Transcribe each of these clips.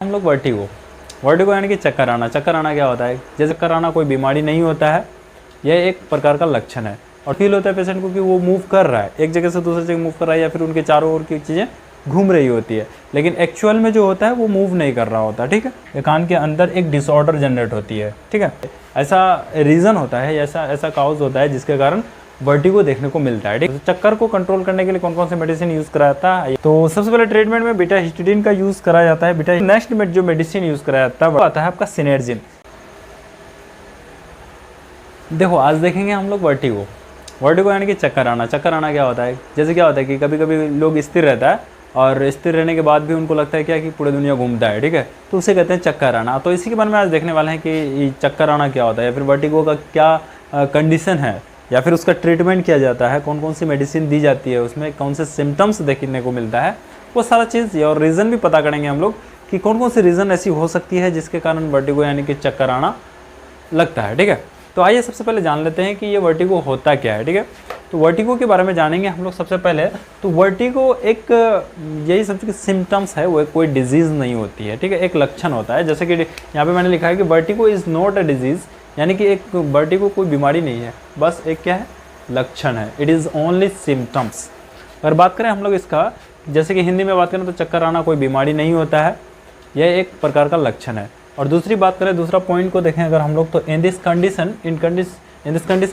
हम लोग vertigo vertigo यानी कि चक्कर आना। चक्कर आना क्या होता है? जैसे चक्कर आना कोई बीमारी नहीं होता है, यह एक प्रकार का लक्षण है और फील होता है पेशेंट को कि वो मूव कर रहा है, एक जगह से दूसरी जगह मूव कर रहा है या फिर उनके चारों ओर की चीज़ें घूम रही होती है, लेकिन एक्चुअल में जो होता है वो मूव नहीं कर रहा होता। ठीक है, ये कान के अंदर एक डिसऑर्डर जनरेट होती है। ठीक है, ऐसा रीज़न होता है, ऐसा काउज होता है जिसके कारण वर्टिगो देखने को मिलता है। ठीक है, तो चक्कर को कंट्रोल करने के लिए कौन कौन से मेडिसिन यूज़ करा जाता है? तो सबसे पहले ट्रीटमेंट में बीटा हिस्टिडीन का यूज़ करा जाता है। बीटा नेक्स्ट में जो मेडिसिन यूज़ करा जाता है वो आता है आपका सिनेर्जिन। देखो आज देखेंगे हम लोग वर्टिगो यानी कि चक्कर आना। चक्कर आना क्या होता है? जैसे क्या होता है कि कभी कभी लोग स्थिर रहता है और स्थिर रहने के बाद भी उनको लगता है क्या कि पूरी दुनिया घूमता है। ठीक है, तो उसे कहते हैं चक्कर आना। तो इसी के बारे में आज देखने वाले हैं कि चक्कर आना क्या होता है, या फिर वर्टिगो का क्या कंडीशन है, या फिर उसका ट्रीटमेंट किया जाता है, कौन कौन सी मेडिसिन दी जाती है, उसमें कौन से सिम्टम्स देखने को मिलता है, वो सारा चीज़ और रीज़न भी पता करेंगे हम लोग कि कौन कौन सी रीज़न ऐसी हो सकती है जिसके कारण वर्टिगो यानी कि चक्कर आना लगता है। ठीक है, तो आइए सबसे पहले जान लेते हैं कि ये वर्टिगो होता क्या है। ठीक है, तो वर्टिगो के बारे में जानेंगे हम लोग सबसे पहले। तो वर्टिगो एक यही सब जो सिम्टम्स है वो कोई डिजीज़ नहीं होती है। ठीक है, एक लक्षण होता है। जैसे कि यहाँ पे मैंने लिखा है कि vertigo is not a disease, यानी कि एक वर्टिगो कोई बीमारी नहीं है, बस एक क्या है, लक्षण है। It is only symptoms. अगर बात करें हम लोग इसका, जैसे कि हिंदी में बात करें तो चक्कर आना कोई बीमारी नहीं होता है, यह एक प्रकार का लक्षण है। और दूसरी बात करें, दूसरा पॉइंट को देखें अगर हम लोग, तो in this condition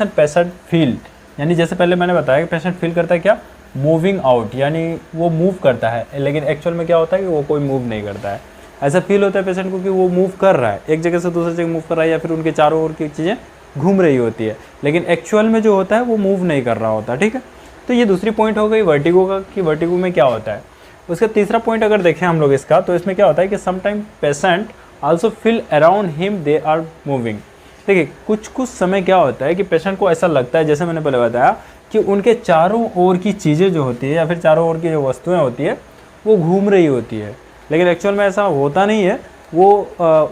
patient feel, यानी जैसे पहले मैंने बताया कि पेशेंट फील करता है क्या, मूविंग आउट, यानी वो मूव करता है, लेकिन एक्चुअल में क्या होता है कि वो कोई मूव नहीं करता है। ऐसा फील होता है पेशेंट को कि वो मूव कर रहा है, एक जगह से दूसरी जगह मूव कर रहा है या फिर उनके चारों ओर की चीज़ें घूम रही होती है, लेकिन एक्चुअल में जो होता है वो मूव नहीं कर रहा होता। ठीक है, तो ये दूसरी पॉइंट हो गई वर्टिगो का कि वर्टिगो में क्या होता है। उसका तीसरा पॉइंट अगर देखें हम लोग इसका, तो इसमें क्या होता है कि sometime patient also feel around him they are moving. देखिए कुछ कुछ समय क्या होता है कि पेशेंट को ऐसा लगता है, जैसे मैंने पहले बताया, कि उनके चारों ओर की चीज़ें जो होती है या फिर चारों ओर की जो वस्तुएं होती है वो घूम रही होती है, लेकिन एक्चुअल में ऐसा होता नहीं है। वो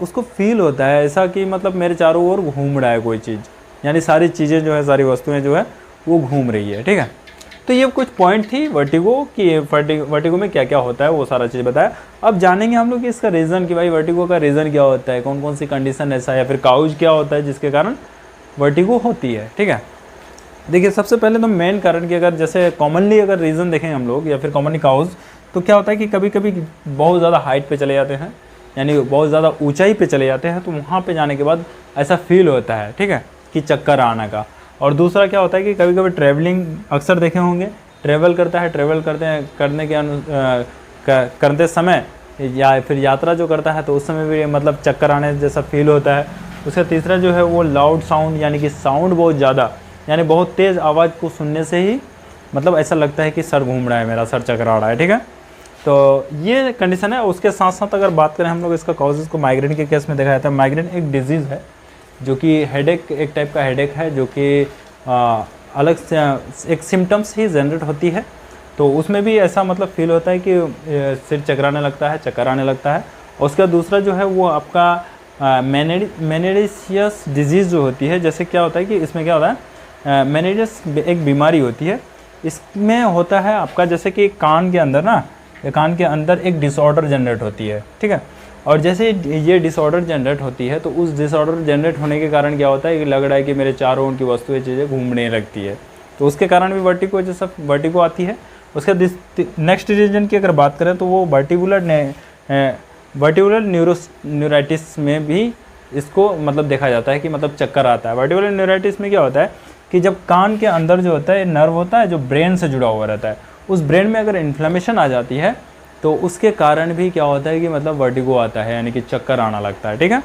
उसको फील होता है ऐसा कि मतलब मेरे चारों ओर घूम रहा है कोई चीज़, यानी सारी चीज़ें जो है, सारी वस्तुएं जो है वो घूम रही है। ठीक है, तो ये कुछ पॉइंट थी वर्टिगो की। वर्टिगो में क्या क्या होता है वो सारा चीज़ बताया। अब जानेंगे हम लोग कि इसका रीज़न, कि भाई वर्टिगो का रीज़न क्या होता है, कौन कौन सी कंडीशन ऐसा या फिर काउज क्या होता है जिसके कारण वर्टिगो होती है। ठीक है, देखिए सबसे पहले तो मेन कारण कि अगर जैसे कॉमनली अगर रीज़न देखें हम लोग या फिर कॉमनली काउज, तो क्या होता है कि कभी कभी बहुत ज़्यादा हाइट पे चले जाते हैं, यानी बहुत ज़्यादा ऊंचाई पे चले जाते हैं, तो वहाँ पे जाने के बाद ऐसा फील होता है। ठीक है, कि चक्कर आने का। और दूसरा क्या होता है कि कभी कभी ट्रैवलिंग अक्सर देखे होंगे, ट्रैवल करते समय या फिर यात्रा जो करता है तो उस समय भी मतलब चक्कर आने जैसा फील होता है। उसका तीसरा जो है वो लाउड साउंड, यानी कि साउंड बहुत ज़्यादा, यानी बहुत तेज़ आवाज़ को सुनने से ही मतलब ऐसा लगता है कि सर घूम रहा है, मेरा सर चकरा रहा है। ठीक है, तो ये कंडीशन है। उसके साथ साथ अगर बात करें हम लोग इसका कॉजेज़ को, माइग्रेन के केस में देखा जाता है। माइग्रेन एक डिजीज़ है जो कि हेडेक, एक टाइप का हेडेक है जो कि अलग से एक सिम्टम्स ही जनरेट होती है, तो उसमें भी ऐसा मतलब फील होता है कि सिर चकराने लगता है, चक्कर आने लगता है। और उसका दूसरा जो है वो आपका मेनिडियस डिजीज़ जो होती है। जैसे क्या होता है कि इसमें क्या होता है, मेनिडियस एक बीमारी होती है। इसमें होता है आपका जैसे कि कान के अंदर एक डिसऑर्डर जनरेट होती है। ठीक है, और जैसे ये डिसऑर्डर जनरेट होती है तो उस डिसऑर्डर जनरेट होने के कारण क्या होता है कि लग रहा है कि मेरे चारों ओर की वस्तुएं चीज़ें घूमने लगती है, तो उसके कारण भी वर्टिगो आती है। उसका नेक्स्ट रीजन की अगर बात करें तो वो वर्टिबुलर न्यूराइटिस में भी इसको मतलब देखा जाता है कि मतलब चक्कर आता है। वर्टिबुलर न्यूराइटिस में क्या होता है कि जब कान के अंदर जो होता है नर्व होता है जो ब्रेन से जुड़ा हुआ रहता है, उस ब्रेन में अगर इन्फ्लेमेशन आ जाती है तो उसके कारण भी क्या होता है कि मतलब वर्टिगो आता है, यानी कि चक्कर आना लगता है। ठीक है,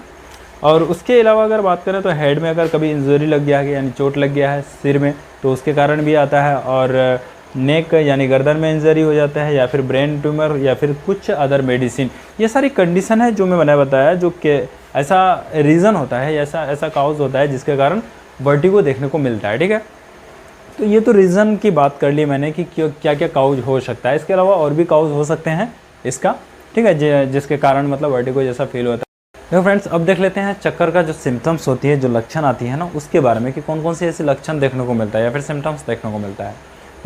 और उसके अलावा अगर बात करें तो हेड में अगर कभी इंजरी लग गया है, यानी चोट लग गया है सिर में, तो उसके कारण भी आता है। और नेक यानी गर्दन में इंजरी हो जाता है, या फिर ब्रेन ट्यूमर, या फिर कुछ अदर मेडिसिन, ये सारी कंडीशन है जो मैंने बताया, जो कि ऐसा रीज़न होता है, ऐसा काउज होता है जिसके कारण वर्टिगो देखने को मिलता है। ठीक है, तो ये तो रीज़न की बात कर ली मैंने कि क्या क्या काउज हो सकता है। इसके अलावा और भी काउज हो सकते हैं इसका। ठीक है, जिसके कारण मतलब वर्टिगो जैसा फील होता है। देखो फ्रेंड्स, अब देख लेते हैं चक्कर का जो सिम्टम्स होती है, जो लक्षण आती है ना, उसके बारे में कि कौन कौन से ऐसे लक्षण देखने को मिलता है या फिर सिम्टम्स देखने को मिलता है।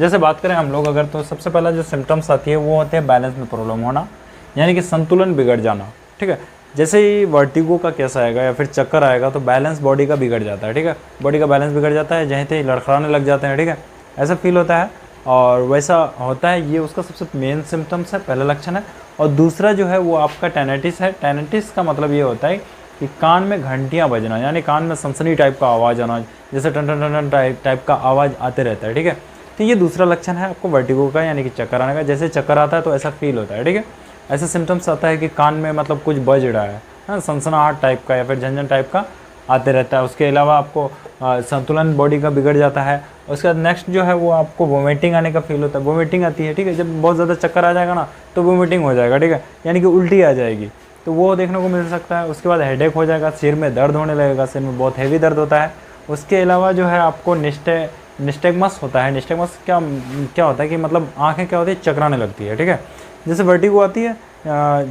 जैसे बात करें हम लोग अगर, तो सबसे पहला जो सिम्टम्स आती है वो होते हैं बैलेंस में प्रॉब्लम होना, यानी कि संतुलन बिगड़ जाना। ठीक है। जैसे ही वर्टिगो का केस आएगा या फिर चक्कर आएगा तो बैलेंस बॉडी का बिगड़ जाता है, ठीक है, बॉडी का बैलेंस बिगड़ जाता है, जहीं तहीं लड़खड़ाने लग जाते हैं, ठीक है, ऐसा फील होता है। और वैसा होता है, ये उसका सबसे मेन सिम्टम्स है, पहला लक्षण है। और दूसरा जो है वो आपका टेनाइटिस है। टेनाइटिस का मतलब ये होता है कि कान में घंटियाँ बजना, यानी कान में सनसनी टाइप का आवाज़ आना, जैसे टन टन टन टन टाइप का आवाज़ आते रहता है, ठीक है। तो ये दूसरा लक्षण है आपको वर्टिगो का, यानी कि चक्कर आने का। जैसे चक्कर आता है तो ऐसा फील होता है, ठीक है। ऐसे सिम्टम्स आता है कि कान में मतलब कुछ बज रहा है, हाँ, सनसनाहट टाइप का या फिर झंझन टाइप का आते रहता है। उसके अलावा आपको संतुलन बॉडी का बिगड़ जाता है। उसके बाद नेक्स्ट जो है वो आपको वोमिटिंग आने का फील होता है, वोमिटिंग आती है, ठीक है। जब बहुत ज़्यादा चक्कर आ जाएगा ना तो वोमिटिंग हो जाएगा, ठीक है, यानी कि उल्टी आ जाएगी, तो वो देखने को मिल सकता है। उसके बाद हेडेक हो जाएगा, सिर में दर्द होने लगेगा, सिर में बहुत हैवी दर्द होता है। उसके अलावा जो है आपको निस्टेगमस होता है। निस्टेगमस क्या होता है कि मतलब आँखें क्या होती है, चकराने लगती है, ठीक है। जैसे वर्टिगो आती है,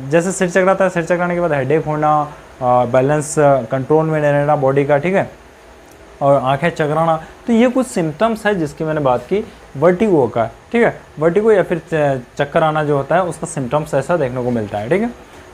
जैसे सिर चकराता है, सिर चकराने के बाद हेडेक होना, बैलेंस कंट्रोल में नहीं रहना बॉडी का, ठीक है, और आंखें चकराना। तो ये कुछ सिम्टम्स है जिसकी मैंने बात की वर्टिगो का, ठीक है। वर्टिगो या फिर चक्कर आना जो होता है उसका सिम्टम्स ऐसा देखने को मिलता है, ठीक है।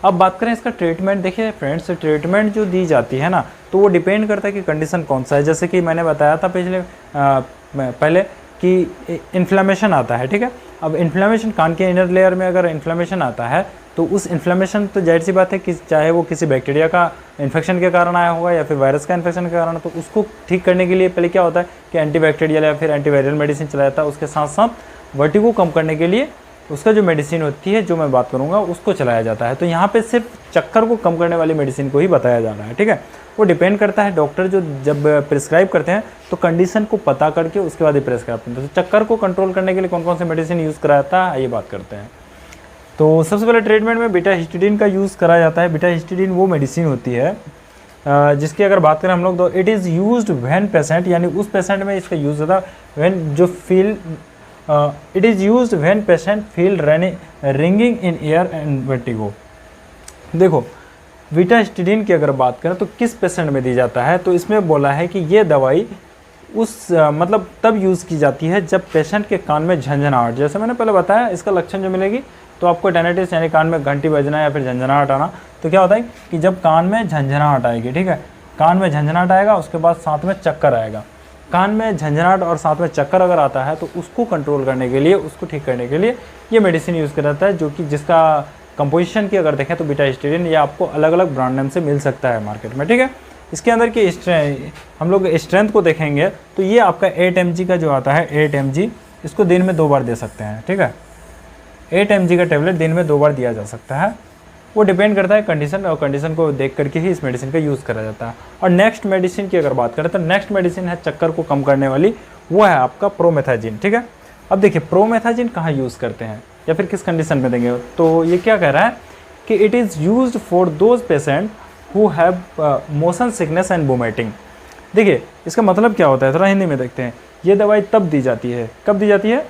अब बात करें इसका ट्रीटमेंट। देखिए फ्रेंड्स, ट्रीटमेंट जो दी जाती है ना तो वो डिपेंड करता है कि कंडीशन कौन सा है। जैसे कि मैंने बताया था पहले कि इन्फ्लेमेशन आता है, ठीक है। अब इन्फ्लेमेशन कान के इनर लेयर में अगर इन्फ्लेमेशन आता है तो उस इन्फ्लेमेशन तो जाहिर सी बात है कि चाहे वो किसी बैक्टीरिया का इन्फेक्शन के कारण आया होगा या फिर वायरस का इन्फेक्शन के कारण, तो उसको ठीक करने के लिए पहले क्या होता है कि एंटीबैक्टीरियल या फिर एंटीवायरल मेडिसिन चलाया जाता है। उसके साथ साथ वर्टिगो कम करने के लिए उसका जो मेडिसिन होती है, जो मैं बात करूँगा, उसको चलाया जाता है। तो यहाँ पे सिर्फ चक्कर को कम करने वाली मेडिसिन को ही बताया जा रहा है, ठीक है। वो डिपेंड करता है, डॉक्टर जो जब प्रिस्क्राइब करते हैं तो कंडीशन को पता करके उसके बाद ही प्रिस्क्राइब करते हैं। तो चक्कर को कंट्रोल करने के लिए कौन कौन से मेडिसिन यूज़ कराया जाता है, ये बात करते हैं। तो सबसे पहले ट्रीटमेंट में बीटा हिस्टिडीन का यूज़ करा जाता है। बीटा हिस्टिडीन वो मेडिसिन होती है जिसकी अगर बात करें हम लोग तो it is used when patient, यानी उस पेशेंट में इसका यूज़ होता है व्हेन जो feel it is used when patient feel ringing in year and vertigo. देखो बीटा हिस्टिडीन की अगर बात करें तो किस पेशेंट में दी जाता है, तो इसमें बोला है कि ये दवाई उस मतलब तब यूज़ की जाती है जब पेशेंट के कान में झंझनाहट, जैसे मैंने पहले बताया इसका लक्षण जो मिलेगी तो आपको टेनाइटिस यानी कान में घंटी बजना या फिर झंझनाहट आना। तो क्या होता है कि जब कान में झंझनाहट आएगी, ठीक है, कान में झंझनाहट आएगा, उसके बाद साथ में चक्कर आएगा। कान में झंझनाहट और साथ में चक्कर अगर आता है तो उसको कंट्रोल करने के लिए, उसको ठीक करने के लिए ये मेडिसिन यूज़ किया जाता है, जो कि जिसका कंपोजिशन की अगर देखें तो बीटा हिस्टिडीन ये आपको अलग अलग ब्रांड नेम से मिल सकता है मार्केट में, ठीक है। इसके अंदर की हम लोग स्ट्रेंथ को देखेंगे तो ये आपका 8 mg का जो आता है 8 mg, इसको दिन में 2 बार दे सकते हैं, ठीक है। 8 mg का टेबलेट दिन में 2 बार दिया जा सकता है। वो डिपेंड करता है कंडीशन, और कंडीशन को देख करके ही इस मेडिसिन का यूज़ करा जाता है। और नेक्स्ट मेडिसिन की अगर बात करें तो नेक्स्ट मेडिसिन है चक्कर को कम करने वाली, वो है आपका प्रोमेथाजिन, ठीक है। अब देखिए प्रोमेथाजिन कहाँ यूज़ करते हैं या फिर किस कंडीशन में देंगे, तो ये क्या कह रहा है कि it is used for those patient who have motion sickness and vomiting. देखिए इसका मतलब क्या होता है, थोड़ा हिंदी में देखते हैं। ये दवाई तब दी जाती है, कब दी जाती है,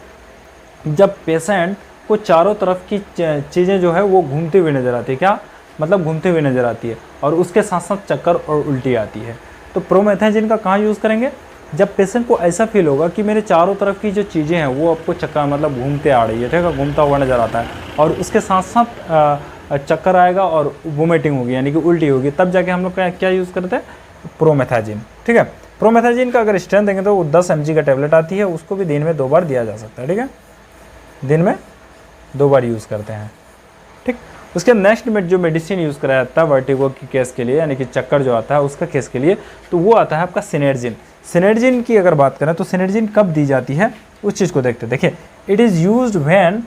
जब पेशेंट को चारों तरफ की चीज़ें जो है वो घूमती हुई नज़र आती है। क्या मतलब घूमती हुई नज़र आती है, और उसके साथ साथ चक्कर और उल्टी आती है। तो प्रोमेथाजिन का कहाँ यूज़ करेंगे, जब पेशेंट को ऐसा फील होगा कि मेरे चारों तरफ की जो चीज़ें हैं वो आपको चक्कर मतलब घूमते आ रही है, ठीक है, घूमता हुआ नज़र आता है, और उसके साथ साथ चक्कर आएगा और वोमिटिंग होगी यानी कि उल्टी होगी, तब जाके हम लोग क्या यूज़ करते हैं, प्रोमेथाजिन, ठीक है। प्रोमेथाजिन का अगर स्ट्रेंथ देंगे तो वो 10 mg का टेबलेट आती है, उसको भी दिन में 2 बार दिया जा सकता है, ठीक है, दिन में 2 बार यूज़ करते हैं, ठीक। उसके नेक्स्ट में जो मेडिसिन यूज़ कराया जाता है वर्टिगो की केस के लिए, यानी कि चक्कर जो आता है उसका केस के लिए, तो वो आता है आपका सिनेर्जिन। सिनेर्जिन की अगर बात करें तो सिनेर्जिन कब दी जाती है उस चीज़ को देखते हैं। देखिए it is used when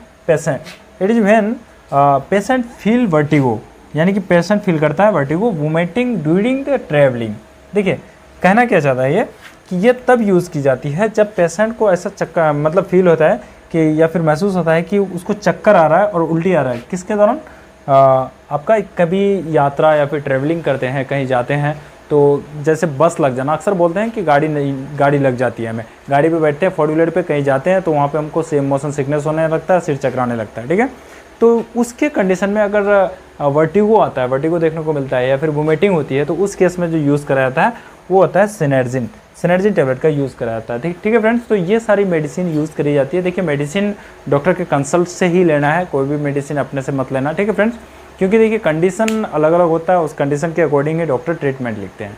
patient feel vertigo, यानी कि पेशेंट फील करता है vertigo vomiting during the travelling. देखिए कहना क्या चाहता है ये कि ये तब यूज़ की जाती है जब पेशेंट को ऐसा चक्कर मतलब फील होता है कि या फिर महसूस होता है कि उसको चक्कर आ रहा है और उल्टी आ रहा है। किसके दौरान, आपका कभी यात्रा या फिर ट्रैवलिंग करते हैं, कहीं जाते हैं, तो जैसे बस लग जाना, अक्सर बोलते हैं कि गाड़ी लग जाती है, हमें गाड़ी पे बैठते हैं 4 व्हीलर पे कहीं जाते हैं तो वहाँ पे हमको सेम मोशन सिकनेस होने लगता है, सिर चकराने लगता है, ठीक है। तो उसके कंडीशन में अगर वर्टिगो आता है, वर्टिगो देखने को मिलता है या फिर वोमिटिंग होती है, तो उस केस में जो यूज़ कराया जाता है वो होता है सिनेर्जिन टेबलेट का यूज़ कराया जाता है, ठीक है फ्रेंड्स। तो ये सारी मेडिसिन यूज़ करी जाती है। देखिए मेडिसिन डॉक्टर के कंसल्ट से ही लेना है, कोई भी मेडिसिन अपने से मत लेना, ठीक है फ्रेंड्स। क्योंकि देखिए कंडीशन अलग अलग होता है, उस कंडीशन के अकॉर्डिंग ही डॉक्टर ट्रीटमेंट लिखते हैं।